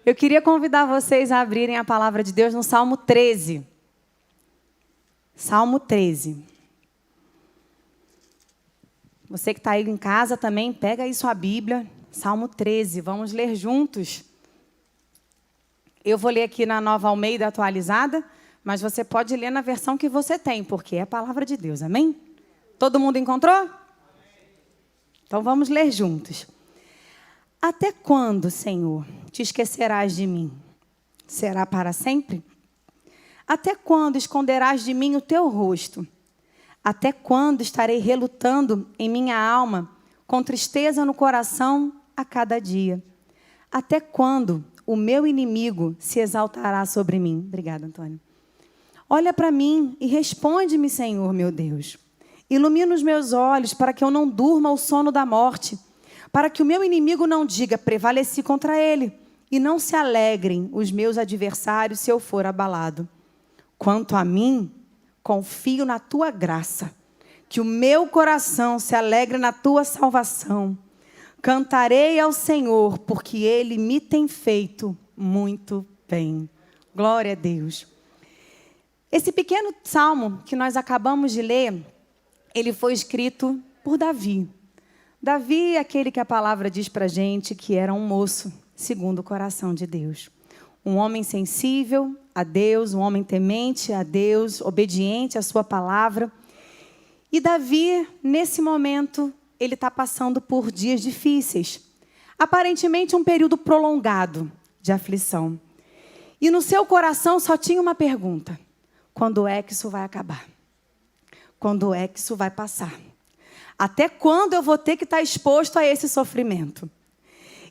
Eu queria convidar vocês a abrirem a palavra de Deus no Salmo 13. Salmo 13. Você que está aí em casa também, pega aí sua Bíblia. Salmo 13, vamos ler juntos. Eu vou ler aqui na Nova Almeida atualizada, mas você pode ler na versão que você tem, porque é a palavra de Deus, amém? Todo mundo encontrou? Então vamos ler juntos. Até quando, Senhor, te esquecerás de mim? Será para sempre? Até quando esconderás de mim o teu rosto? Até quando estarei relutando em minha alma, com tristeza no coração a cada dia? Até quando o meu inimigo se exaltará sobre mim? Obrigada, Antônio. Olha para mim e responde-me, Senhor, meu Deus. Ilumina os meus olhos para que eu não durma o sono da morte, para que o meu inimigo não diga, prevaleci contra ele, e não se alegrem os meus adversários se eu for abalado. Quanto a mim, confio na tua graça, que o meu coração se alegre na tua salvação. Cantarei ao Senhor, porque ele me tem feito muito bem. Glória a Deus. Esse pequeno salmo que nós acabamos de ler, ele foi escrito por Davi. Davi é aquele que a palavra diz para a gente que era um moço segundo o coração de Deus. Um homem sensível a Deus, um homem temente a Deus, obediente à sua palavra. E Davi, nesse momento, ele está passando por dias difíceis. Aparentemente um período prolongado de aflição. E no seu coração só tinha uma pergunta: quando é que isso vai acabar? Quando é que isso vai passar? Até quando eu vou ter que estar exposto a esse sofrimento?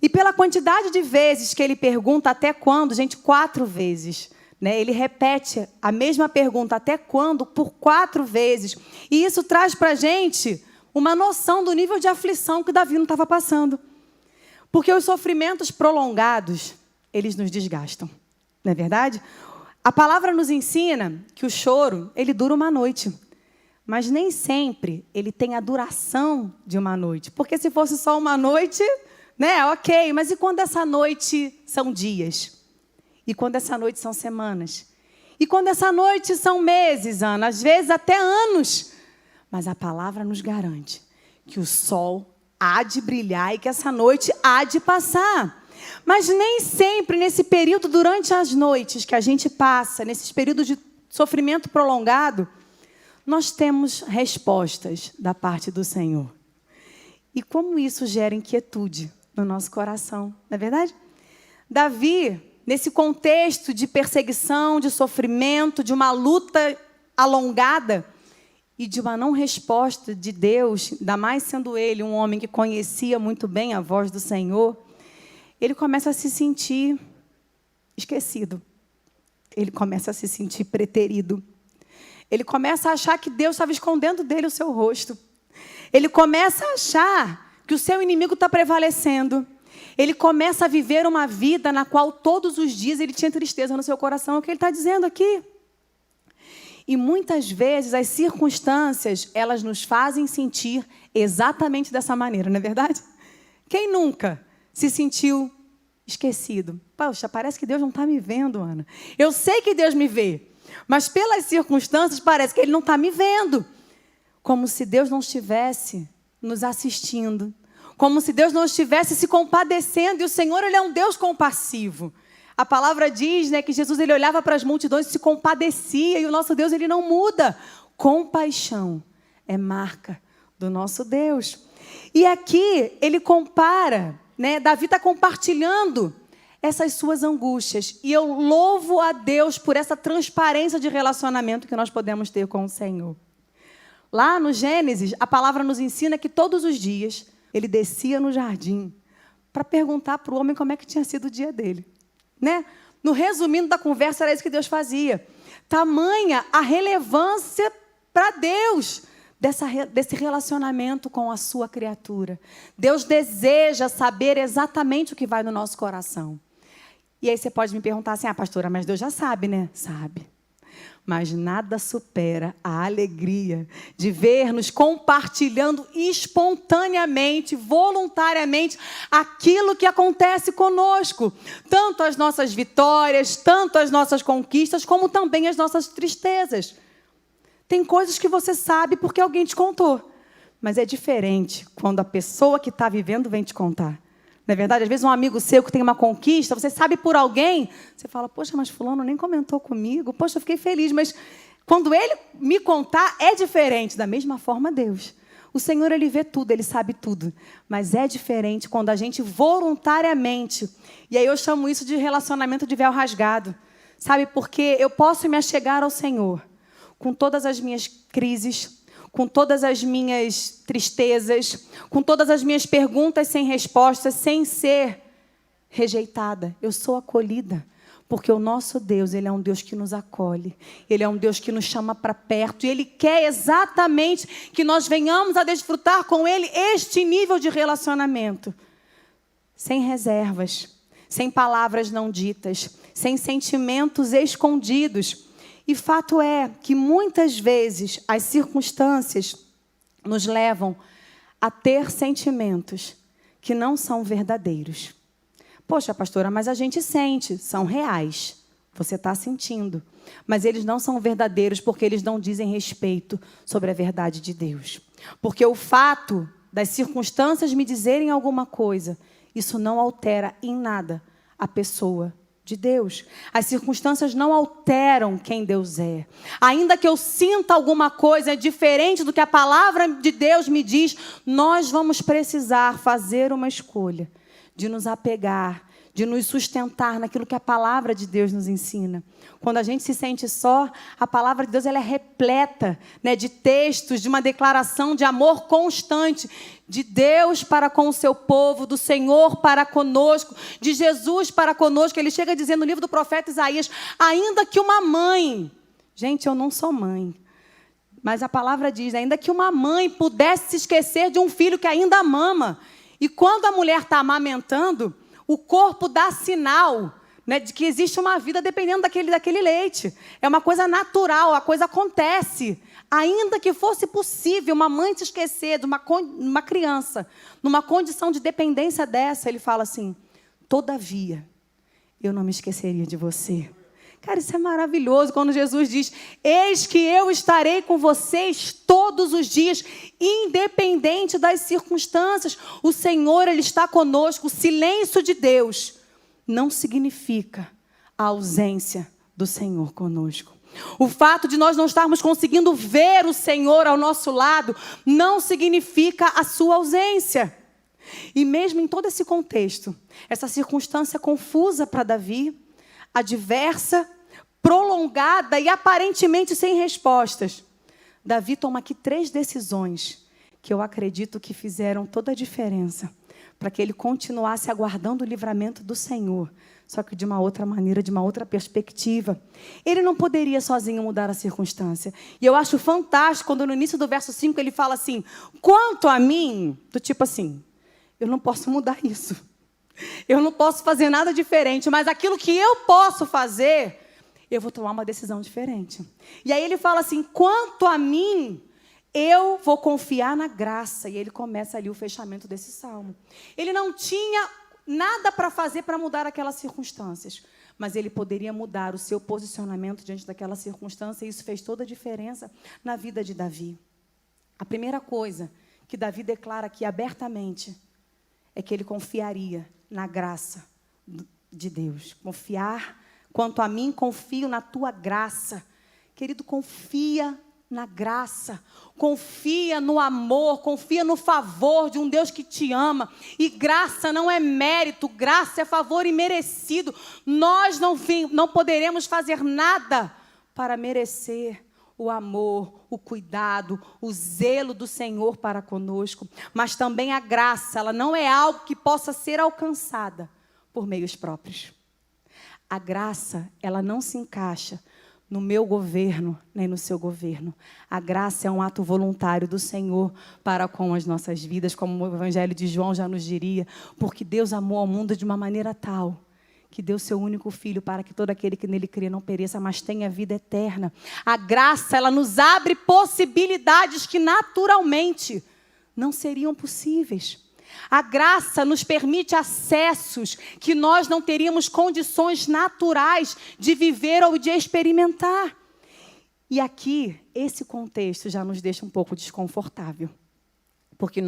E pela quantidade de vezes que ele pergunta até quando, gente, 4 vezes, né? Ele repete a mesma pergunta, até quando, por 4 vezes. E isso traz para a gente uma noção do nível de aflição que Davi não estava passando. Porque os sofrimentos prolongados, eles nos desgastam, não é verdade? A palavra nos ensina que o choro, ele dura uma noite. Mas nem sempre ele tem a duração de uma noite. Porque se fosse só uma noite, né, ok. Mas e quando essa noite são dias? E quando essa noite são semanas? E quando essa noite são meses, Ana? Às vezes até anos. Mas a palavra nos garante que o sol há de brilhar e que essa noite há de passar. Mas nem sempre nesse período, durante as noites que a gente passa, nesses períodos de sofrimento prolongado, nós temos respostas da parte do Senhor. E como isso gera inquietude no nosso coração, não é verdade? Davi, nesse contexto de perseguição, de sofrimento, de uma luta alongada e de uma não resposta de Deus, ainda mais sendo ele um homem que conhecia muito bem a voz do Senhor, ele começa a se sentir esquecido. Ele começa a se sentir preterido. Ele começa a achar que Deus estava escondendo dele o seu rosto. Ele começa a achar que o seu inimigo está prevalecendo. Ele começa a viver uma vida na qual todos os dias ele tinha tristeza no seu coração. É o que ele está dizendo aqui. E muitas vezes as circunstâncias, elas nos fazem sentir exatamente dessa maneira, não é verdade? Quem nunca se sentiu esquecido? Poxa, parece que Deus não está me vendo, Ana. Eu sei que Deus me vê. Mas pelas circunstâncias parece que ele não está me vendo. Como se Deus não estivesse nos assistindo. Como se Deus não estivesse se compadecendo. E o Senhor, ele é um Deus compassivo. A palavra diz, né, que Jesus ele olhava para as multidões e se compadecia. E o nosso Deus ele não muda. Compaixão é marca do nosso Deus. E aqui ele compara, né, Davi está compartilhando essas suas angústias. E eu louvo a Deus por essa transparência de relacionamento que nós podemos ter com o Senhor. Lá no Gênesis, a palavra nos ensina que todos os dias ele descia no jardim para perguntar para o homem como é que tinha sido o dia dele. Né? No resumindo da conversa, era isso que Deus fazia. Tamanha a relevância para Deus desse relacionamento com a sua criatura. Deus deseja saber exatamente o que vai no nosso coração. E aí você pode me perguntar assim, pastora, mas Deus já sabe, né? Sabe. Mas nada supera a alegria de ver-nos compartilhando espontaneamente, voluntariamente, aquilo que acontece conosco. Tanto as nossas vitórias, tanto as nossas conquistas, como também as nossas tristezas. Tem coisas que você sabe porque alguém te contou. Mas é diferente quando a pessoa que está vivendo vem te contar. Não é verdade? Às vezes um amigo seu que tem uma conquista, você sabe por alguém, você fala, poxa, mas fulano nem comentou comigo, poxa, eu fiquei feliz, mas quando ele me contar, é diferente. Da mesma forma, Deus. O Senhor, Ele vê tudo, Ele sabe tudo, mas é diferente quando a gente voluntariamente, e aí eu chamo isso de relacionamento de véu rasgado, sabe? Porque eu posso me achegar ao Senhor com todas as minhas crises, com todas as minhas tristezas, com todas as minhas perguntas sem respostas, sem ser rejeitada. Eu sou acolhida, porque o nosso Deus, Ele é um Deus que nos acolhe. Ele é um Deus que nos chama para perto. E Ele quer exatamente que nós venhamos a desfrutar com Ele este nível de relacionamento. Sem reservas, sem palavras não ditas, sem sentimentos escondidos. E fato é que muitas vezes as circunstâncias nos levam a ter sentimentos que não são verdadeiros. Poxa, pastora, mas a gente sente, são reais. Você está sentindo. Mas eles não são verdadeiros porque eles não dizem respeito sobre a verdade de Deus. Porque o fato das circunstâncias me dizerem alguma coisa, isso não altera em nada a pessoa de Deus. As circunstâncias não alteram quem Deus é. Ainda que eu sinta alguma coisa diferente do que a palavra de Deus me diz, nós vamos precisar fazer uma escolha de nos apegar, de nos sustentar naquilo que a palavra de Deus nos ensina. Quando a gente se sente só, a palavra de Deus ela é repleta, né, de textos, de uma declaração de amor constante, de Deus para com o seu povo, do Senhor para conosco, de Jesus para conosco. Ele chega dizendo no livro do profeta Isaías, ainda que uma mãe, gente, eu não sou mãe, mas a palavra diz, ainda que uma mãe pudesse se esquecer de um filho que ainda mama, e quando a mulher está amamentando, o corpo dá sinal, né, de que existe uma vida dependendo daquele leite. É uma coisa natural, a coisa acontece. Ainda que fosse possível uma mãe se esquecer de uma criança, numa condição de dependência dessa, ele fala assim, todavia, eu não me esqueceria de você. Cara, isso é maravilhoso quando Jesus diz, eis que eu estarei com vocês todos os dias, independente das circunstâncias. O Senhor, Ele está conosco. O silêncio de Deus não significa a ausência do Senhor conosco. O fato de nós não estarmos conseguindo ver o Senhor ao nosso lado não significa a sua ausência. E mesmo em todo esse contexto, essa circunstância confusa para Davi, adversa, prolongada e aparentemente sem respostas, Davi toma aqui 3 decisões que eu acredito que fizeram toda a diferença para que ele continuasse aguardando o livramento do Senhor, só que de uma outra maneira, de uma outra perspectiva. Ele não poderia sozinho mudar a circunstância. E eu acho fantástico quando no início do verso 5 ele fala assim, quanto a mim, do tipo assim, eu não posso mudar isso. Eu não posso fazer nada diferente, mas aquilo que eu posso fazer, eu vou tomar uma decisão diferente. E aí ele fala assim, quanto a mim, eu vou confiar na graça. E ele começa ali o fechamento desse salmo. Ele não tinha nada para fazer para mudar aquelas circunstâncias, mas ele poderia mudar o seu posicionamento diante daquela circunstância, e isso fez toda a diferença na vida de Davi. A primeira coisa que Davi declara aqui abertamente é que ele confiaria na graça de Deus. Confiar, quanto a mim, confio na tua graça. Querido, confia na graça, confia no amor, confia no favor de um Deus que te ama. E graça não é mérito, graça é favor imerecido. Nós não poderemos fazer nada para merecer o amor, o cuidado, o zelo do Senhor para conosco. Mas também a graça, ela não é algo que possa ser alcançada por meios próprios. A graça, ela não se encaixa no meu governo, nem no seu governo. A graça é um ato voluntário do Senhor para com as nossas vidas, como o Evangelho de João já nos diria, porque Deus amou ao mundo de uma maneira tal que deu seu único filho para que todo aquele que nele crê não pereça, mas tenha vida eterna. A graça, ela nos abre possibilidades que naturalmente não seriam possíveis. A graça nos permite acessos que nós não teríamos condições naturais de viver ou de experimentar. E aqui, esse contexto já nos deixa um pouco desconfortável. Porque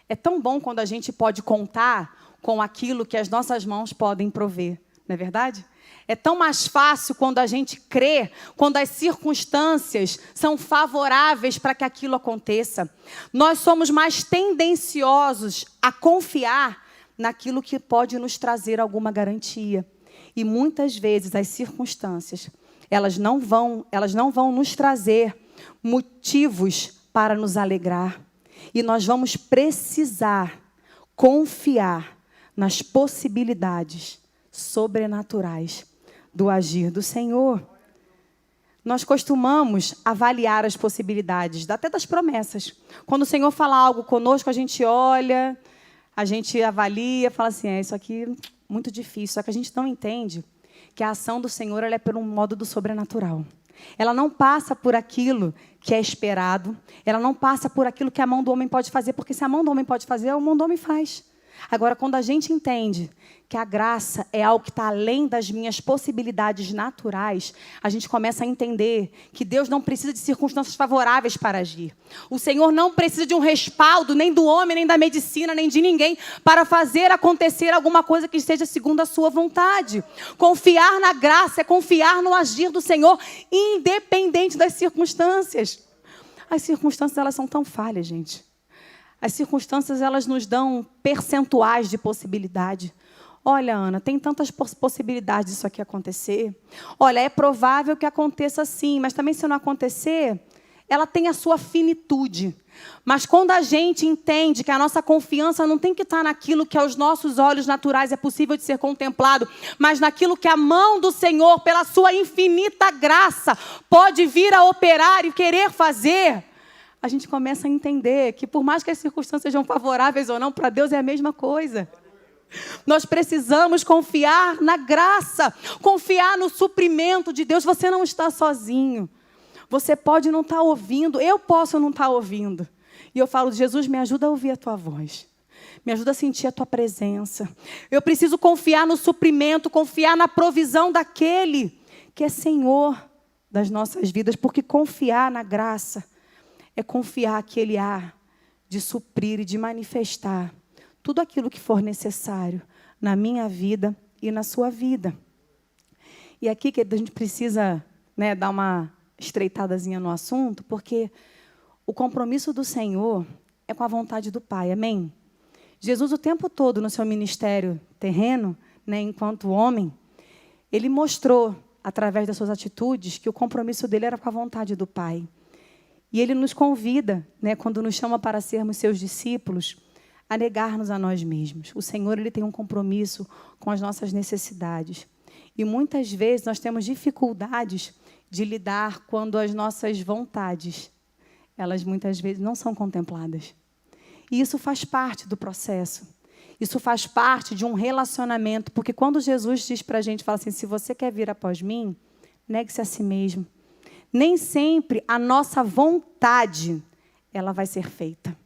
é tão bom quando a gente pode contar com aquilo que as nossas mãos podem prover, não é verdade? É tão mais fácil quando a gente crê, quando as circunstâncias são favoráveis para que aquilo aconteça. Nós somos mais tendenciosos a confiar naquilo que pode nos trazer alguma garantia. E muitas vezes as circunstâncias, elas não vão nos trazer motivos para nos alegrar. E nós vamos precisar confiar nas possibilidades sobrenaturais do agir do Senhor. Nós costumamos avaliar as possibilidades, até das promessas. Quando o Senhor fala algo conosco, a gente olha, a gente avalia, fala assim, isso aqui é muito difícil. Só que a gente não entende que a ação do Senhor ela é pelo modo do sobrenatural. Ela não passa por aquilo que é esperado, ela não passa por aquilo que a mão do homem pode fazer, porque se a mão do homem pode fazer, a mão do homem faz. Agora, quando a gente entende que a graça é algo que está além das minhas possibilidades naturais, a gente começa a entender que Deus não precisa de circunstâncias favoráveis para agir. O Senhor não precisa de um respaldo, nem do homem, nem da medicina, nem de ninguém, para fazer acontecer alguma coisa que esteja segundo a sua vontade. Confiar na graça é confiar no agir do Senhor, independente das circunstâncias. As circunstâncias, elas são tão falhas, gente. As circunstâncias, elas nos dão percentuais de possibilidade. Olha, Ana, tem tantas possibilidades disso aqui acontecer. Olha, é provável que aconteça sim, mas também se não acontecer, ela tem a sua finitude. Mas quando a gente entende que a nossa confiança não tem que estar naquilo que aos nossos olhos naturais é possível de ser contemplado, mas naquilo que a mão do Senhor, pela sua infinita graça, pode vir a operar e querer fazer, a gente começa a entender que por mais que as circunstâncias sejam favoráveis ou não, para Deus é a mesma coisa. Nós precisamos confiar na graça, confiar no suprimento de Deus. Você não está sozinho. Você pode não estar ouvindo, eu posso não estar ouvindo. E eu falo, Jesus, me ajuda a ouvir a tua voz. Me ajuda a sentir a tua presença. Eu preciso confiar no suprimento, confiar na provisão daquele que é Senhor das nossas vidas, porque confiar na graça é confiar que Ele há de suprir e de manifestar tudo aquilo que for necessário na minha vida e na sua vida. E aqui, querido, a gente precisa, dar uma estreitadazinha no assunto, porque o compromisso do Senhor é com a vontade do Pai, amém? Jesus, o tempo todo no seu ministério terreno, enquanto homem, Ele mostrou, através das suas atitudes, que o compromisso dele era com a vontade do Pai. E Ele nos convida, quando nos chama para sermos seus discípulos, a negar-nos a nós mesmos. O Senhor, Ele tem um compromisso com as nossas necessidades. E muitas vezes nós temos dificuldades de lidar quando as nossas vontades, elas muitas vezes não são contempladas. E isso faz parte do processo. Isso faz parte de um relacionamento. Porque quando Jesus diz para a gente, fala assim, se você quer vir após mim, negue-se a si mesmo. Nem sempre a nossa vontade ela vai ser feita.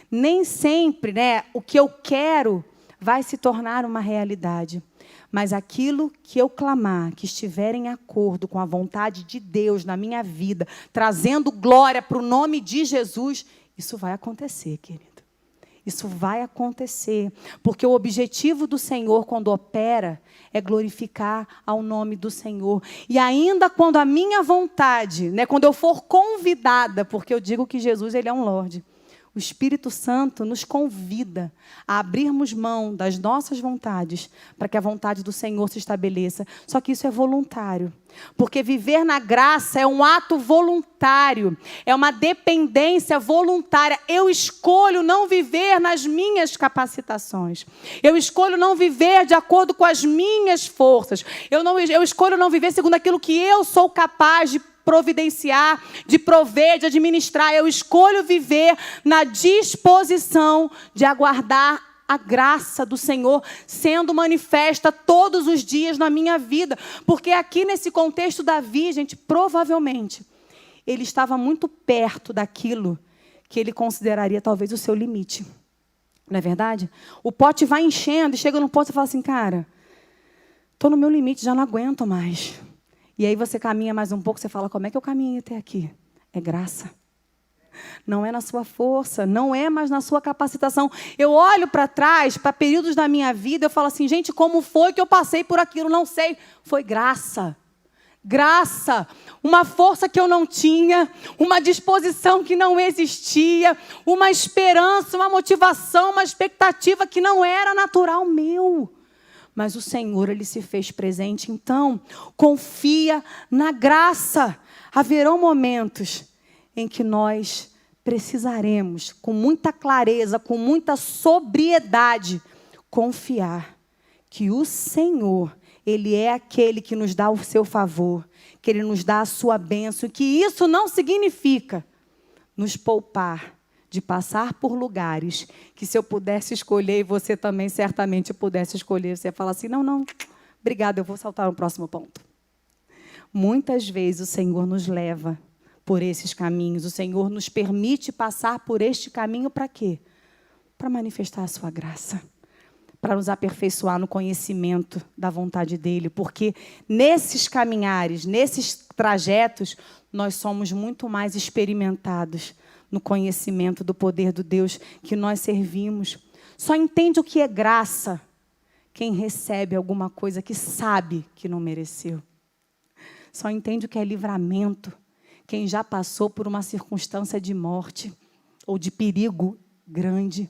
Nem sempre, o que eu quero vai se tornar uma realidade. Mas aquilo que eu clamar, que estiver em acordo com a vontade de Deus na minha vida, trazendo glória para o nome de Jesus, isso vai acontecer, querido. Isso vai acontecer, porque o objetivo do Senhor, quando opera, é glorificar ao nome do Senhor. E ainda quando a minha vontade, quando eu for convidada, porque eu digo que Jesus, Ele é um Lorde, o Espírito Santo nos convida a abrirmos mão das nossas vontades para que a vontade do Senhor se estabeleça. Só que isso é voluntário. Porque viver na graça é um ato voluntário. É uma dependência voluntária. Eu escolho não viver nas minhas capacitações. Eu escolho não viver de acordo com as minhas forças. Eu escolho não viver segundo aquilo que eu sou capaz de providenciar, de prover, de administrar. Eu escolho viver na disposição de aguardar a graça do Senhor sendo manifesta todos os dias na minha vida. Porque aqui nesse contexto, Davi, gente, provavelmente, ele estava muito perto daquilo que ele consideraria talvez o seu limite. Não é verdade? O pote vai enchendo e chega no ponto e você fala assim, cara, estou no meu limite, já não aguento mais. E aí você caminha mais um pouco, você fala, como é que eu caminhei até aqui? É graça. Não é na sua força, não é mais na sua capacitação. Eu olho para trás, para períodos da minha vida, eu falo assim, gente, como foi que eu passei por aquilo? Não sei. Foi graça. Graça. Uma força que eu não tinha, uma disposição que não existia, uma esperança, uma motivação, uma expectativa que não era natural meu. Mas o Senhor, Ele se fez presente. Então, confia na graça. Haverão momentos em que nós precisaremos, com muita clareza, com muita sobriedade, confiar que o Senhor, Ele é aquele que nos dá o seu favor, que Ele nos dá a sua bênção, que isso não significa nos poupar de passar por lugares que se eu pudesse escolher, e você também certamente pudesse escolher, você ia falar assim, não, obrigada, eu vou saltar no próximo ponto. Muitas vezes o Senhor nos leva por esses caminhos, o Senhor nos permite passar por este caminho para quê? Para manifestar a sua graça, para nos aperfeiçoar no conhecimento da vontade dEle, porque nesses caminhares, nesses trajetos, nós somos muito mais experimentados no conhecimento do poder do Deus que nós servimos. Só entende o que é graça quem recebe alguma coisa que sabe que não mereceu. Só entende o que é livramento quem já passou por uma circunstância de morte ou de perigo grande.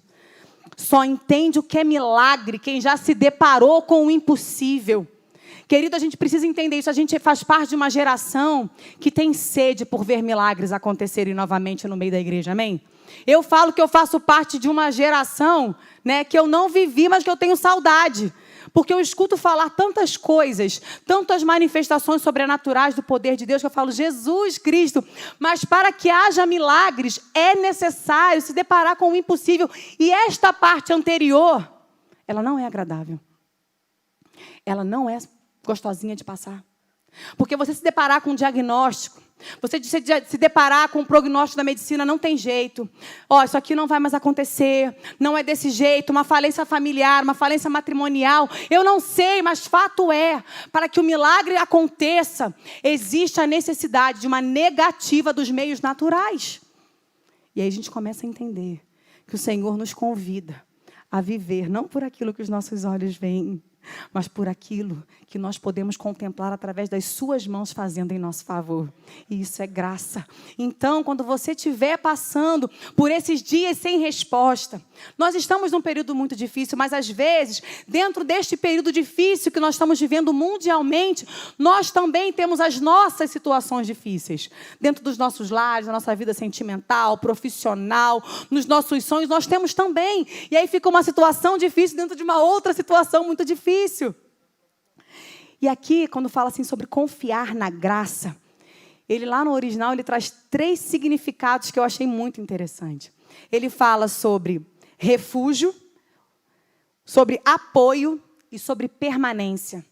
Só entende o que é milagre quem já se deparou com o impossível. Querido, a gente precisa entender isso. A gente faz parte de uma geração que tem sede por ver milagres acontecerem novamente no meio da igreja, amém? Eu falo que eu faço parte de uma geração, né, que eu não vivi, mas que eu tenho saudade. Porque eu escuto falar tantas coisas, tantas manifestações sobrenaturais do poder de Deus, que eu falo, Jesus Cristo, mas para que haja milagres, é necessário se deparar com o impossível. E esta parte anterior, ela não é agradável. Ela não é gostosinha de passar. Porque você se deparar com um diagnóstico, você se deparar com um prognóstico da medicina, não tem jeito. Isso aqui não vai mais acontecer, não é desse jeito, uma falência familiar, uma falência matrimonial. Eu não sei, mas fato é, para que o milagre aconteça, existe a necessidade de uma negativa dos meios naturais. E aí a gente começa a entender que o Senhor nos convida a viver, não por aquilo que os nossos olhos veem, mas por aquilo que nós podemos contemplar através das suas mãos fazendo em nosso favor. E isso é graça. Então, quando você estiver passando por esses dias sem resposta, nós estamos num período muito difícil, mas às vezes, dentro deste período difícil que nós estamos vivendo mundialmente, nós também temos as nossas situações difíceis. Dentro dos nossos lares, da nossa vida sentimental, profissional, nos nossos sonhos, nós temos também. E aí fica uma situação difícil dentro de uma outra situação muito difícil. E aqui, quando fala assim sobre confiar na graça, ele lá no original, ele traz 3 significados que eu achei muito interessante. Ele fala sobre refúgio, sobre apoio e sobre permanência.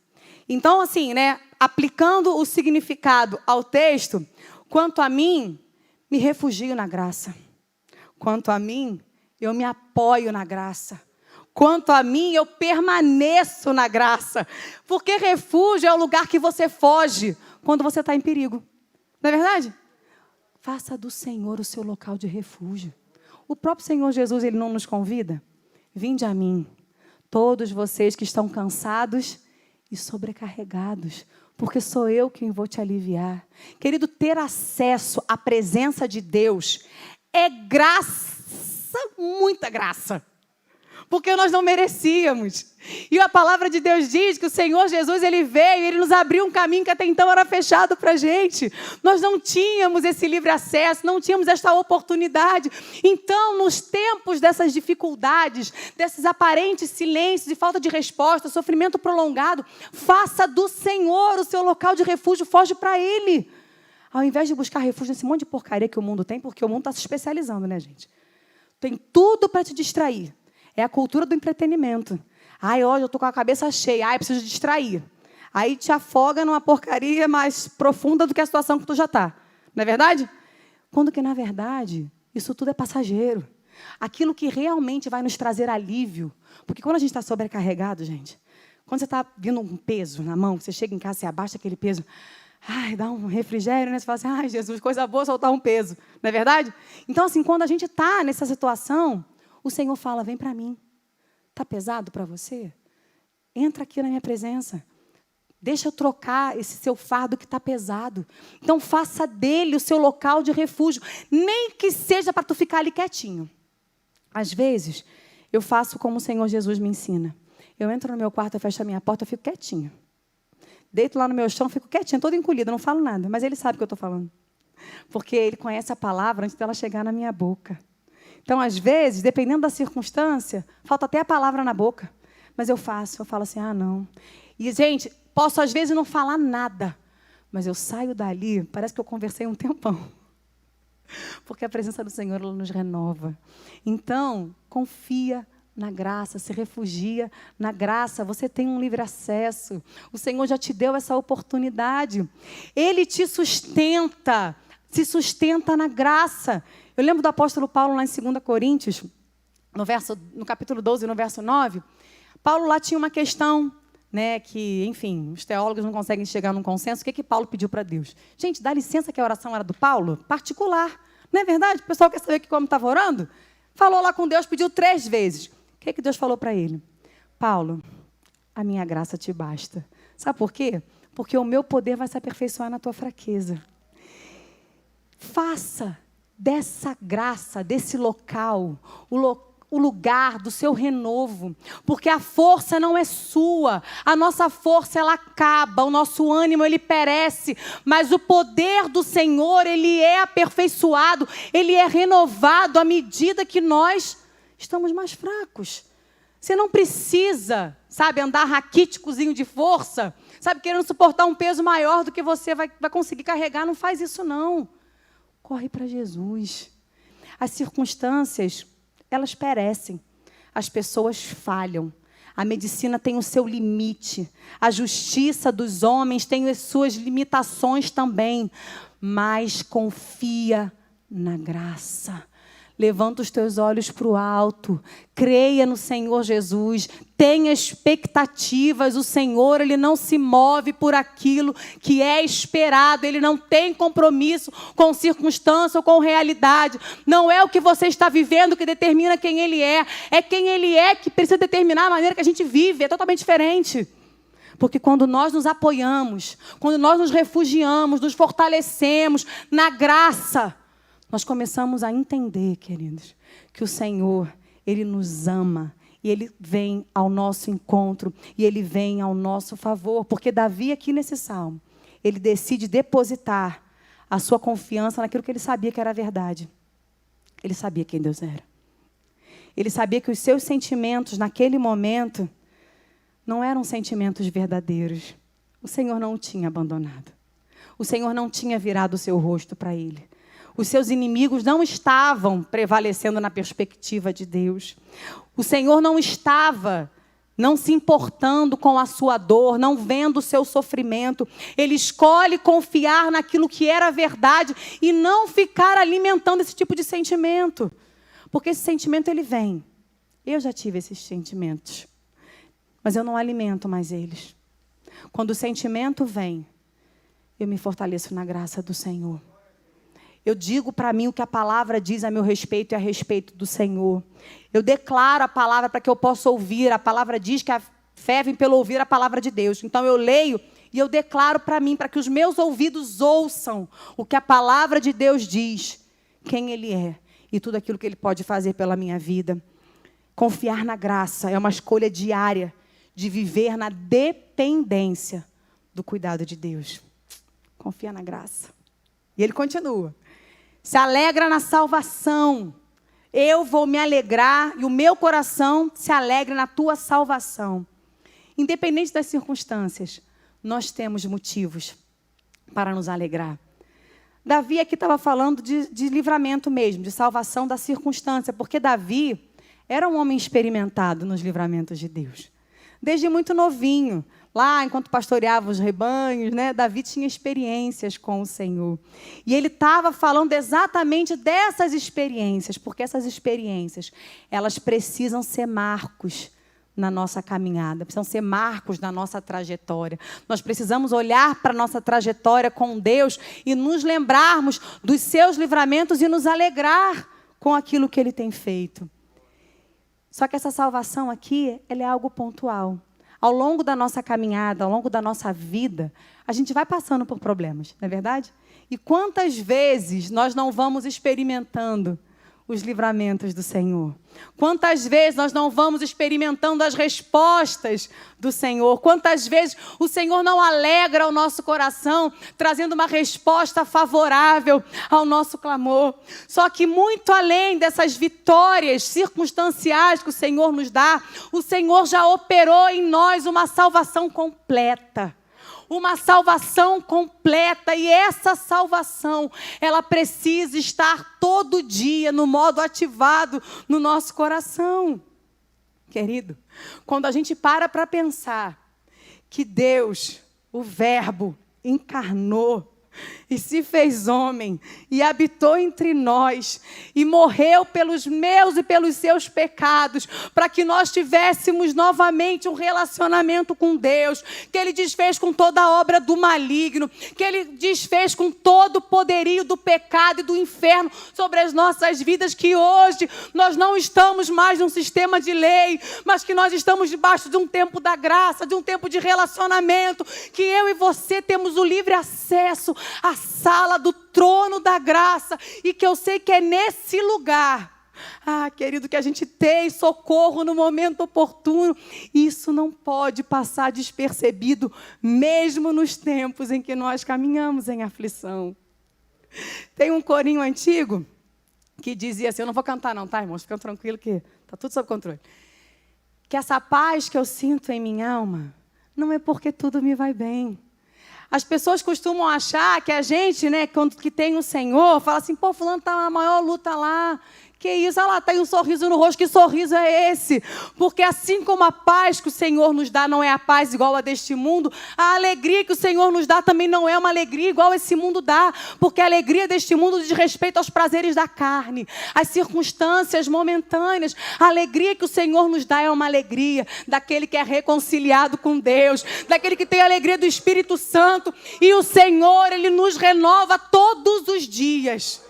Então, assim, né, aplicando o significado ao texto, quanto a mim, me refugio na graça. Quanto a mim, eu me apoio na graça. Quanto a mim, eu permaneço na graça. Porque refúgio é o lugar que você foge quando você está em perigo. Não é verdade? Faça do Senhor o seu local de refúgio. O próprio Senhor Jesus, Ele não nos convida? Vinde a mim, todos vocês que estão cansados e sobrecarregados, porque sou eu quem vou te aliviar. Querido, ter acesso à presença de Deus é graça, muita graça. Porque nós não merecíamos. E a palavra de Deus diz que o Senhor Jesus, Ele veio e Ele nos abriu um caminho que até então era fechado para a gente. Nós não tínhamos esse livre acesso, não tínhamos esta oportunidade. Então, nos tempos dessas dificuldades, desses aparentes silêncios e falta de resposta, sofrimento prolongado, faça do Senhor o seu local de refúgio, foge para Ele. Ao invés de buscar refúgio nesse monte de porcaria que o mundo tem, porque o mundo está se especializando, né, gente? Tem tudo para te distrair. É a cultura do entretenimento. Ai, hoje eu estou com a cabeça cheia. Ai, preciso distrair. Aí te afoga numa porcaria mais profunda do que a situação que tu já está. Não é verdade? Quando que, na verdade, isso tudo é passageiro. Aquilo que realmente vai nos trazer alívio. Porque quando a gente está sobrecarregado, gente, quando você está vindo um peso na mão, você chega em casa, você abaixa aquele peso, ai, dá um refrigério, né? Você fala assim, ai, Jesus, coisa boa soltar um peso. Não é verdade? Então, assim, quando a gente está nessa situação, o Senhor fala, vem para mim. Está pesado para você? Entra aqui na minha presença. Deixa eu trocar esse seu fardo que está pesado. Então, faça dele o seu local de refúgio. Nem que seja para tu ficar ali quietinho. Às vezes, eu faço como o Senhor Jesus me ensina. Eu entro no meu quarto, eu fecho a minha porta, eu fico quietinho. Deito lá no meu chão, fico quietinha, toda encolhida, não falo nada. Mas ele sabe o que eu estou falando. Porque ele conhece a palavra antes dela chegar na minha boca. Então, às vezes, dependendo da circunstância, falta até a palavra na boca. Mas eu falo assim, não. E, gente, posso às vezes não falar nada. Mas eu saio dali, parece que eu conversei um tempão. Porque a presença do Senhor, ela nos renova. Então, confia na graça, se refugia na graça. Você tem um livre acesso. O Senhor já te deu essa oportunidade. Ele te sustenta, se sustenta na graça. Eu lembro do apóstolo Paulo lá em 2 Coríntios, no capítulo 12, no verso 9. Paulo lá tinha uma questão, né, que, enfim, os teólogos não conseguem chegar num consenso. O que Paulo pediu para Deus? Gente, dá licença que a oração era do Paulo? Particular. Não é verdade? O pessoal quer saber como estava orando? Falou lá com Deus, pediu 3 vezes. O que Deus falou para ele? Paulo, a minha graça te basta. Sabe por quê? Porque o meu poder vai se aperfeiçoar na tua fraqueza. Faça dessa graça, desse local, o lugar do seu renovo, porque a força não é sua, a nossa força ela acaba, o nosso ânimo ele perece, mas o poder do Senhor ele é aperfeiçoado, ele é renovado à medida que nós estamos mais fracos. Você não precisa, sabe, andar raquíticozinho de força, sabe, querendo suportar um peso maior do que você vai conseguir carregar, não faz isso não. Corre para Jesus. As circunstâncias elas perecem, as pessoas falham, a medicina tem o seu limite, a justiça dos homens tem as suas limitações também, mas confia na graça. Levanta os teus olhos para o alto, creia no Senhor Jesus, tenha expectativas, o Senhor ele não se move por aquilo que é esperado, ele não tem compromisso com circunstância ou com realidade, não é o que você está vivendo que determina quem ele é quem ele é que precisa determinar a maneira que a gente vive, é totalmente diferente. Porque quando nós nos apoiamos, quando nós nos refugiamos, nos fortalecemos na graça, nós começamos a entender, queridos, que o Senhor, ele nos ama e ele vem ao nosso encontro e ele vem ao nosso favor. Porque Davi, aqui nesse salmo, ele decide depositar a sua confiança naquilo que ele sabia que era verdade. Ele sabia quem Deus era. Ele sabia que os seus sentimentos, naquele momento, não eram sentimentos verdadeiros. O Senhor não o tinha abandonado. O Senhor não tinha virado o seu rosto para ele. Os seus inimigos não estavam prevalecendo na perspectiva de Deus. O Senhor não estava não se importando com a sua dor, não vendo o seu sofrimento. Ele escolhe confiar naquilo que era verdade e não ficar alimentando esse tipo de sentimento. Porque esse sentimento, ele vem. Eu já tive esses sentimentos, mas eu não alimento mais eles. Quando o sentimento vem, eu me fortaleço na graça do Senhor. Eu digo para mim o que a palavra diz a meu respeito e a respeito do Senhor. Eu declaro a palavra para que eu possa ouvir. A palavra diz que a fé vem pelo ouvir a palavra de Deus. Então eu leio e eu declaro para mim, para que os meus ouvidos ouçam o que a palavra de Deus diz, quem Ele é e tudo aquilo que Ele pode fazer pela minha vida. Confiar na graça é uma escolha diária de viver na dependência do cuidado de Deus. Confia na graça. E Ele continua. Se alegra na salvação. Eu vou me alegrar e o meu coração se alegra na tua salvação. Independente das circunstâncias, nós temos motivos para nos alegrar. Davi aqui estava falando de livramento mesmo, de salvação da circunstância, porque Davi era um homem experimentado nos livramentos de Deus. Desde muito novinho, lá enquanto pastoreava os rebanhos, né, Davi tinha experiências com o Senhor. E ele estava falando exatamente dessas experiências, porque essas experiências, elas precisam ser marcos na nossa caminhada, precisam ser marcos na nossa trajetória. Nós precisamos olhar para a nossa trajetória com Deus e nos lembrarmos dos seus livramentos e nos alegrar com aquilo que Ele tem feito. Só que essa salvação aqui, ela é algo pontual. Ao longo da nossa caminhada, ao longo da nossa vida, a gente vai passando por problemas, não é verdade? E quantas vezes nós não vamos experimentando os livramentos do Senhor? Quantas vezes nós não vamos experimentando as respostas do Senhor? Quantas vezes o Senhor não alegra o nosso coração, trazendo uma resposta favorável ao nosso clamor? Só que muito além dessas vitórias circunstanciais que o Senhor nos dá, o Senhor já operou em nós uma salvação completa. Uma salvação completa, e essa salvação, ela precisa estar todo dia no modo ativado no nosso coração. Querido, quando a gente para pensar que Deus, o Verbo, encarnou e se fez homem, e habitou entre nós, e morreu pelos meus e pelos seus pecados, para que nós tivéssemos novamente um relacionamento com Deus, que Ele desfez com toda a obra do maligno, que Ele desfez com todo o poderio do pecado e do inferno sobre as nossas vidas, que hoje nós não estamos mais num sistema de lei, mas que nós estamos debaixo de um tempo da graça, de um tempo de relacionamento, que eu e você temos o livre acesso à sala do trono da graça, e que eu sei que é nesse lugar, querido, que a gente tem socorro no momento oportuno. Isso não pode passar despercebido, mesmo nos tempos em que nós caminhamos em aflição. Tem um corinho antigo que dizia assim, eu não vou cantar não, tá, irmãos? Ficam tranquilos que está tudo sob controle. Que essa paz que eu sinto em minha alma não é porque tudo me vai bem. As pessoas costumam achar que a gente, né, que tem o Senhor, fala assim, pô, fulano está na maior luta lá. Que isso? Olha lá, tem um sorriso no rosto. Que sorriso é esse? Porque assim como a paz que o Senhor nos dá não é a paz igual a deste mundo, a alegria que o Senhor nos dá também não é uma alegria igual esse mundo dá. Porque a alegria deste mundo diz respeito aos prazeres da carne, às circunstâncias momentâneas. A alegria que o Senhor nos dá é uma alegria daquele que é reconciliado com Deus, daquele que tem a alegria do Espírito Santo. E o Senhor, Ele nos renova todos os dias.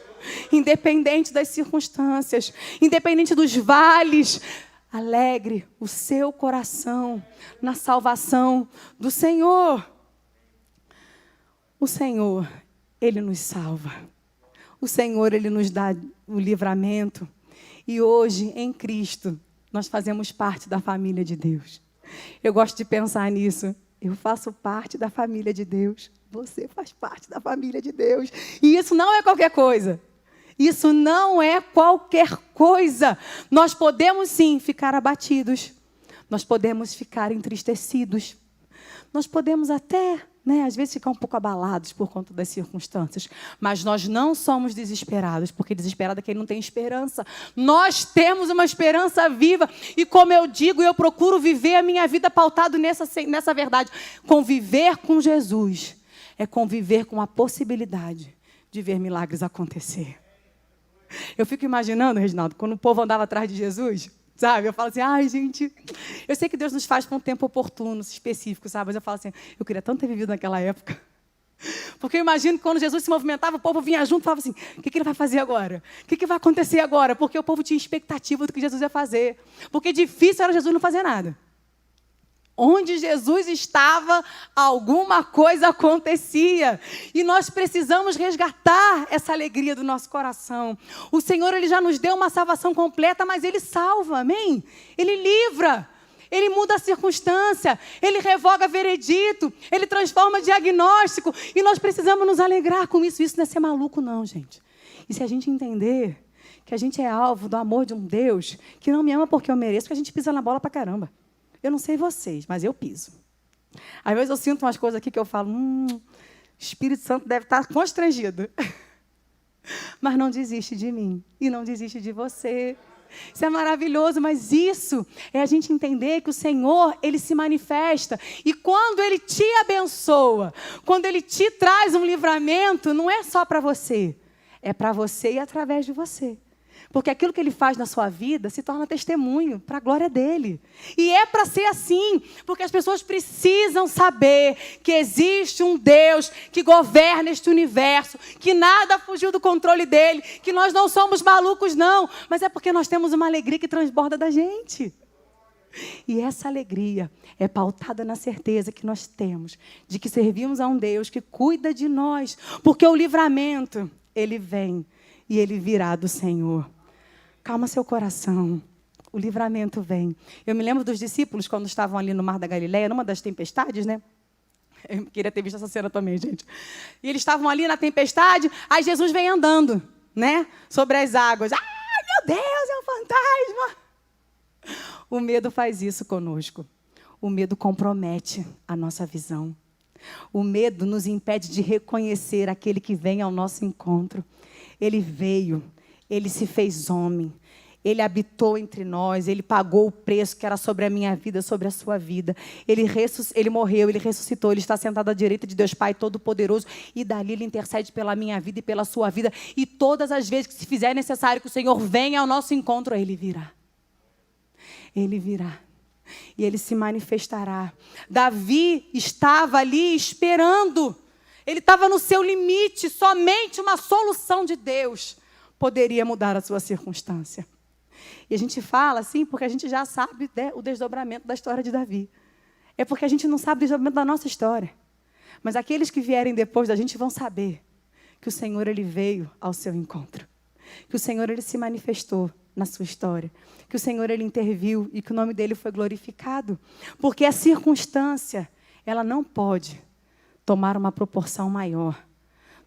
Independente das circunstâncias, independente dos vales, alegre o seu coração na salvação do Senhor. O Senhor, Ele nos salva. O Senhor, Ele nos dá o livramento. E hoje, em Cristo, nós fazemos parte da família de Deus. Eu gosto de pensar nisso. Eu faço parte da família de Deus. Você faz parte da família de Deus. E isso não é qualquer coisa. Isso não é qualquer coisa. Nós podemos, sim, ficar abatidos. Nós podemos ficar entristecidos. Nós podemos até, às vezes, ficar um pouco abalados por conta das circunstâncias. Mas nós não somos desesperados, porque desesperado é quem não tem esperança. Nós temos uma esperança viva. E como eu digo, eu procuro viver a minha vida pautado nessa verdade. Conviver com Jesus é conviver com a possibilidade de ver milagres acontecer. Eu fico imaginando, Reginaldo, quando o povo andava atrás de Jesus, sabe? Eu falo assim, gente, eu sei que Deus nos faz para um tempo oportuno, específico, sabe? Mas eu falo assim, eu queria tanto ter vivido naquela época. Porque eu imagino que quando Jesus se movimentava, o povo vinha junto e falava assim, o que ele vai fazer agora? O que vai acontecer agora? Porque o povo tinha expectativa do que Jesus ia fazer. Porque difícil era Jesus não fazer nada. Onde Jesus estava, alguma coisa acontecia. E nós precisamos resgatar essa alegria do nosso coração. O Senhor, Ele já nos deu uma salvação completa, mas Ele salva, amém? Ele livra, Ele muda a circunstância, Ele revoga veredito, Ele transforma diagnóstico. E nós precisamos nos alegrar com isso. Isso não é ser maluco, não, gente. E se a gente entender que a gente é alvo do amor de um Deus que não me ama porque eu mereço, porque a gente pisa na bola pra caramba. Eu não sei vocês, mas eu piso. Às vezes eu sinto umas coisas aqui que eu falo, o Espírito Santo deve estar constrangido. Mas não desiste de mim e não desiste de você. Isso é maravilhoso, mas isso é a gente entender que o Senhor, Ele se manifesta. E quando Ele te abençoa, quando Ele te traz um livramento, não é só para você. É para você e através de você. Porque aquilo que Ele faz na sua vida se torna testemunho para a glória dEle. E é para ser assim, porque as pessoas precisam saber que existe um Deus que governa este universo, que nada fugiu do controle dEle, que nós não somos malucos não, mas é porque nós temos uma alegria que transborda da gente. E essa alegria é pautada na certeza que nós temos de que servimos a um Deus que cuida de nós, porque o livramento, Ele vem e Ele virá do Senhor. Calma seu coração, o livramento vem. Eu me lembro dos discípulos quando estavam ali no Mar da Galileia, numa das tempestades, né? Eu queria ter visto essa cena também, gente. E eles estavam ali na tempestade, aí Jesus vem andando, né? Sobre as águas. Ai, meu Deus, é um fantasma! O medo faz isso conosco. O medo compromete a nossa visão. O medo nos impede de reconhecer aquele que vem ao nosso encontro. Ele veio. Ele se fez homem, Ele habitou entre nós, Ele pagou o preço que era sobre a minha vida, sobre a sua vida. Ele morreu, Ele ressuscitou, Ele está sentado à direita de Deus Pai Todo-Poderoso e dali Ele intercede pela minha vida e pela sua vida. E todas as vezes que se fizer necessário que o Senhor venha ao nosso encontro, Ele virá. Ele virá. E Ele se manifestará. Davi estava ali esperando. Ele estava no seu limite, somente uma solução de Deus poderia mudar a sua circunstância. E a gente fala assim porque a gente já sabe o desdobramento da história de Davi. É porque a gente não sabe o desdobramento da nossa história. Mas aqueles que vierem depois da gente vão saber que o Senhor, Ele veio ao seu encontro. Que o Senhor, Ele se manifestou na sua história. Que o Senhor, Ele interviu e que o nome dEle foi glorificado. Porque a circunstância, ela não pode tomar uma proporção maior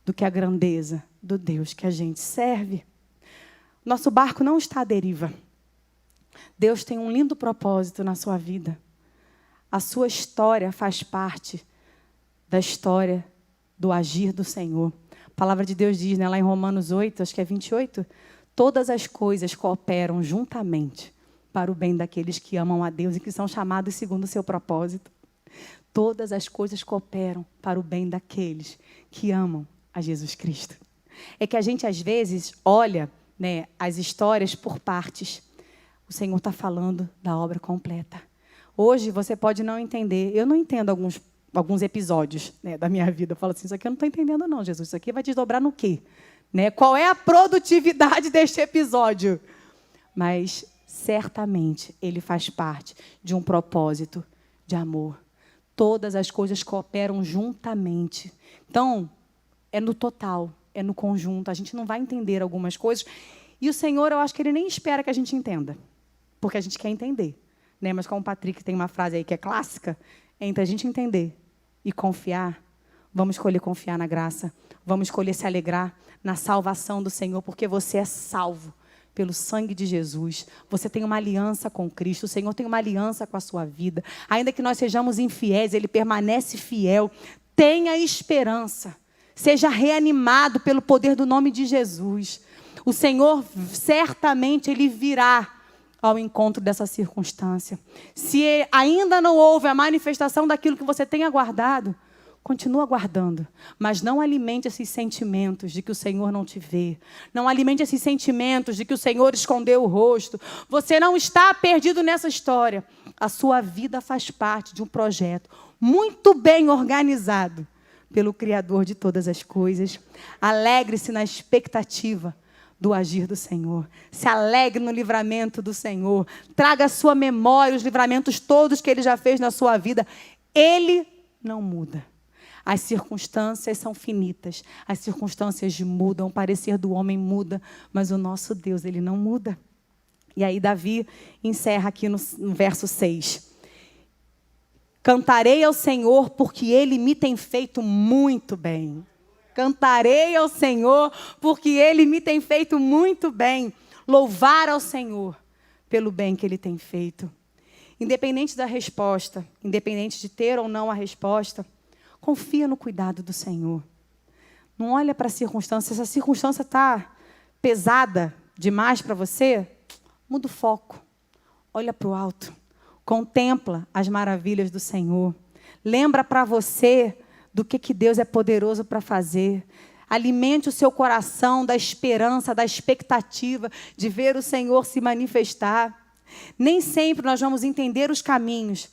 do que a grandeza do Deus que a gente serve. Nosso barco não está à deriva. Deus tem um lindo propósito na sua vida. A sua história faz parte da história do agir do Senhor. A palavra de Deus diz, né, lá em Romanos 8, acho que é 28, todas as coisas cooperam juntamente para o bem daqueles que amam a Deus e que são chamados segundo o seu propósito. Todas as coisas cooperam para o bem daqueles que amam a Jesus Cristo. É que a gente, às vezes, olha, né, as histórias por partes. O Senhor está falando da obra completa. Hoje, você pode não entender. Eu não entendo alguns episódios, né, da minha vida. Eu falo assim, isso aqui eu não estou entendendo não, Jesus. Isso aqui vai desdobrar no quê? Né? Qual é a produtividade deste episódio? Mas, certamente, ele faz parte de um propósito de amor. Todas as coisas cooperam juntamente. Então, é no total, é no conjunto. A gente não vai entender algumas coisas. E o Senhor, eu acho que Ele nem espera que a gente entenda. Porque a gente quer entender. Né? Mas como o Patrick tem uma frase aí que é clássica, entre a gente entender e confiar, vamos escolher confiar na graça. Vamos escolher se alegrar na salvação do Senhor, porque você é salvo pelo sangue de Jesus. Você tem uma aliança com Cristo. O Senhor tem uma aliança com a sua vida. Ainda que nós sejamos infiéis, Ele permanece fiel. Tenha esperança. Seja reanimado pelo poder do nome de Jesus. O Senhor, certamente, Ele virá ao encontro dessa circunstância. Se ainda não houve a manifestação daquilo que você tem aguardado, continua aguardando, mas não alimente esses sentimentos de que o Senhor não te vê. Não alimente esses sentimentos de que o Senhor escondeu o rosto. Você não está perdido nessa história. A sua vida faz parte de um projeto muito bem organizado pelo Criador de todas as coisas. Alegre-se na expectativa do agir do Senhor. Se alegre no livramento do Senhor. Traga à sua memória os livramentos todos que Ele já fez na sua vida. Ele não muda. As circunstâncias são finitas. As circunstâncias mudam. O parecer do homem muda. Mas o nosso Deus, Ele não muda. E aí Davi encerra aqui no verso 6. Cantarei ao Senhor porque Ele me tem feito muito bem. Cantarei ao Senhor porque Ele me tem feito muito bem. Louvar ao Senhor pelo bem que Ele tem feito. Independente da resposta, independente de ter ou não a resposta, confia no cuidado do Senhor. Não olha para a circunstância. Se a circunstância está pesada demais para você, muda o foco. Olha para o alto. Contempla as maravilhas do Senhor. Lembra para você do que Deus é poderoso para fazer. Alimente o seu coração da esperança, da expectativa de ver o Senhor se manifestar. Nem sempre nós vamos entender os caminhos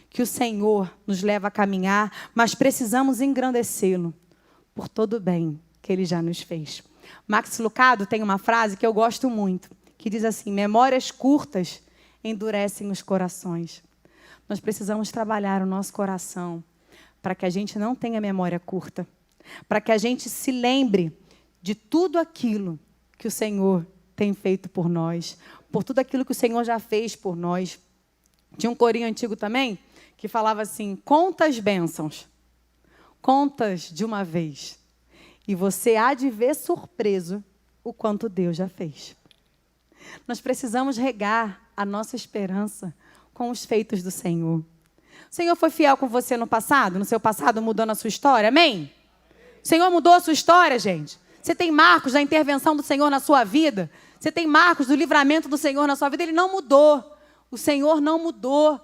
que o Senhor nos leva a caminhar, mas precisamos engrandecê-lo por todo o bem que Ele já nos fez. Max Lucado tem uma frase que eu gosto muito, que diz assim: memórias curtas endurecem os corações. Nós precisamos trabalhar o nosso coração para que a gente não tenha memória curta, para que a gente se lembre de tudo aquilo que o Senhor tem feito por nós, por tudo aquilo que o Senhor já fez por nós. Tinha um corinho antigo também, que falava assim: conta as bênçãos, contas de uma vez, e você há de ver surpreso o quanto Deus já fez. Nós precisamos regar a nossa esperança com os feitos do Senhor. O Senhor foi fiel com você no passado? No seu passado mudando a sua história? Amém? O Senhor mudou a sua história, gente? Você tem marcos da intervenção do Senhor na sua vida? Você tem marcos do livramento do Senhor na sua vida? Ele não mudou. O Senhor não mudou.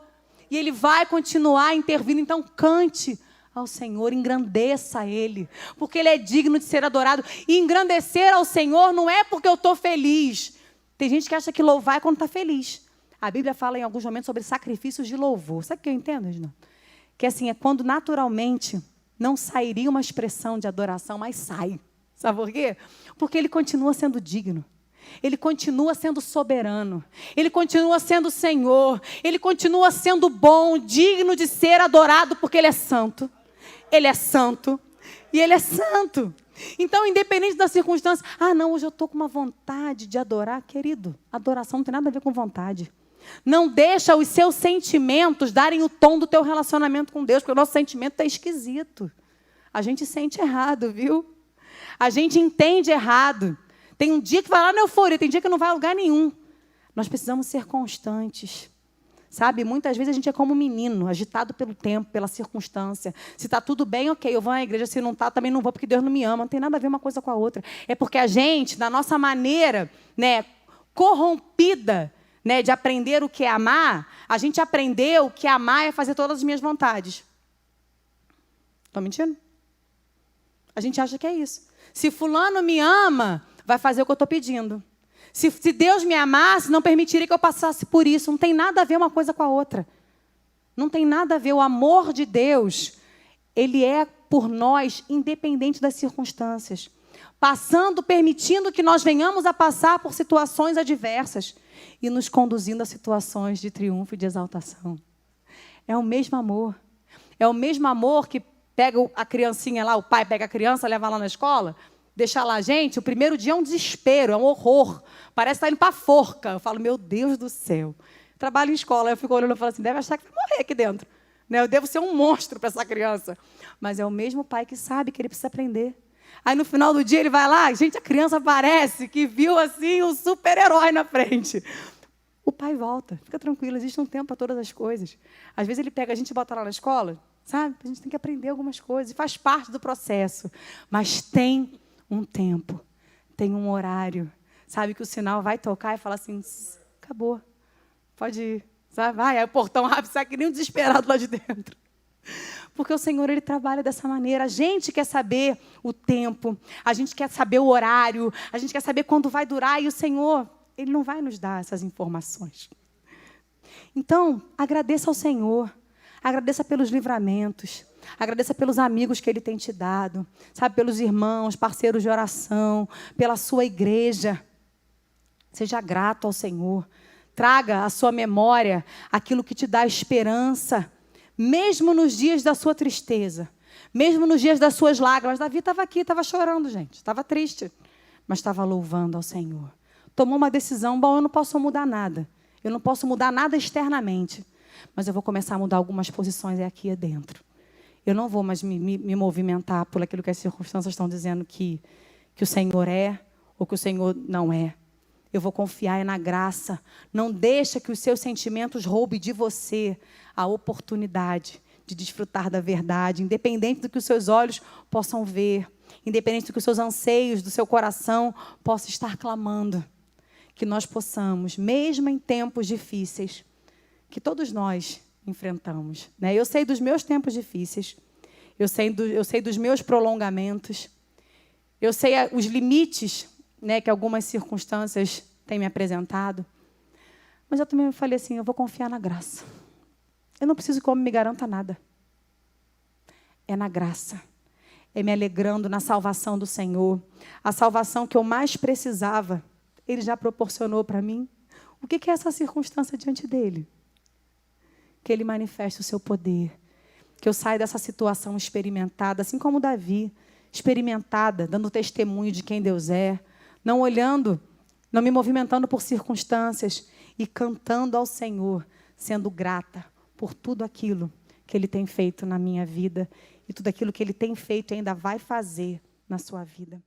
E Ele vai continuar intervindo. Então, cante ao Senhor, engrandeça Ele, porque Ele é digno de ser adorado. E engrandecer ao Senhor não é porque eu estou feliz. Tem gente que acha que louvar é quando está feliz. A Bíblia fala em alguns momentos sobre sacrifícios de louvor. Sabe o que eu entendo, Reginaldo? Que assim, é quando naturalmente não sairia uma expressão de adoração, mas sai. Sabe por quê? Porque Ele continua sendo digno. Ele continua sendo soberano. Ele continua sendo Senhor. Ele continua sendo bom, digno de ser adorado, porque Ele é santo. Ele é santo. E Ele é santo. Então, independente da circunstância, não, hoje eu estou com uma vontade de adorar. Querido, adoração não tem nada a ver com vontade. Não deixa os seus sentimentos darem o tom do teu relacionamento com Deus, porque o nosso sentimento está esquisito. A gente sente errado, viu? A gente entende errado. Tem um dia que vai lá na euforia, tem dia que não vai a lugar nenhum. Nós precisamos ser constantes. Sabe, muitas vezes a gente é como um menino, agitado pelo tempo, pela circunstância. Se está tudo bem, ok, eu vou à igreja. Se não está, também não vou, porque Deus não me ama. Não tem nada a ver uma coisa com a outra. É porque a gente, na nossa maneira, corrompida, de aprender o que é amar, a gente aprendeu que amar é fazer todas as minhas vontades. Estou mentindo? A gente acha que é isso. Se fulano me ama, vai fazer o que eu estou pedindo. Se Deus me amasse, não permitiria que eu passasse por isso. Não tem nada a ver uma coisa com a outra. Não tem nada a ver. O amor de Deus, Ele é por nós, independente das circunstâncias. Permitindo que nós venhamos a passar por situações adversas e nos conduzindo a situações de triunfo e de exaltação. É o mesmo amor. É o mesmo amor que pega a criancinha lá, o pai pega a criança, leva lá na escola, deixa lá. Gente, o primeiro dia é um desespero, é um horror. Parece que está indo para a forca. Eu falo, meu Deus do céu. Trabalho em escola, eu fico olhando e falo assim, deve achar que vai morrer aqui dentro. Eu devo ser um monstro para essa criança. Mas é o mesmo pai que sabe que ele precisa aprender. Aí, no final do dia, ele vai lá, gente, a criança parece que viu, assim, um super-herói na frente. O pai volta, fica tranquilo, existe um tempo para todas as coisas. Às vezes, ele pega a gente e bota lá na escola, sabe? A gente tem que aprender algumas coisas, e faz parte do processo. Mas tem um tempo, tem um horário, sabe? Que o sinal vai tocar e falar assim, acabou, pode ir, sabe? Vai, aí o portão abre, sai que nem um desesperado lá de dentro. Porque o Senhor, Ele trabalha dessa maneira. A gente quer saber o tempo, a gente quer saber o horário, a gente quer saber quando vai durar, e o Senhor, Ele não vai nos dar essas informações. Então, agradeça ao Senhor, agradeça pelos livramentos, agradeça pelos amigos que Ele tem te dado, sabe, pelos irmãos, parceiros de oração, pela sua igreja. Seja grato ao Senhor, traga à sua memória aquilo que te dá esperança, mesmo nos dias da sua tristeza, mesmo nos dias das suas lágrimas. Davi estava aqui, estava chorando, gente, estava triste, mas estava louvando ao Senhor. Tomou uma decisão, bom, eu não posso mudar nada, eu não posso mudar nada externamente, mas eu vou começar a mudar algumas posições aqui dentro. Eu não vou mais me movimentar por aquilo que as circunstâncias estão dizendo que o Senhor é ou que o Senhor não é. Eu vou confiar na graça. Não deixa que os seus sentimentos roubem de você a oportunidade de desfrutar da verdade, independente do que os seus olhos possam ver, independente do que os seus anseios, do seu coração possam estar clamando. que nós possamos, mesmo em tempos difíceis, que todos nós enfrentamos, né? Eu sei dos meus tempos difíceis, eu sei dos meus prolongamentos, eu sei os limites, né, que algumas circunstâncias têm me apresentado, mas eu também falei assim, eu vou confiar na graça. Eu não preciso que o homem me garanta nada. É na graça. É me alegrando na salvação do Senhor. A salvação que eu mais precisava, Ele já proporcionou para mim. O que é essa circunstância diante dEle? Que Ele manifeste o seu poder. Que eu saia dessa situação experimentada, assim como Davi, experimentada, dando testemunho de quem Deus é, não olhando, não me movimentando por circunstâncias e cantando ao Senhor, sendo grata por tudo aquilo que Ele tem feito na minha vida e tudo aquilo que Ele tem feito e ainda vai fazer na sua vida.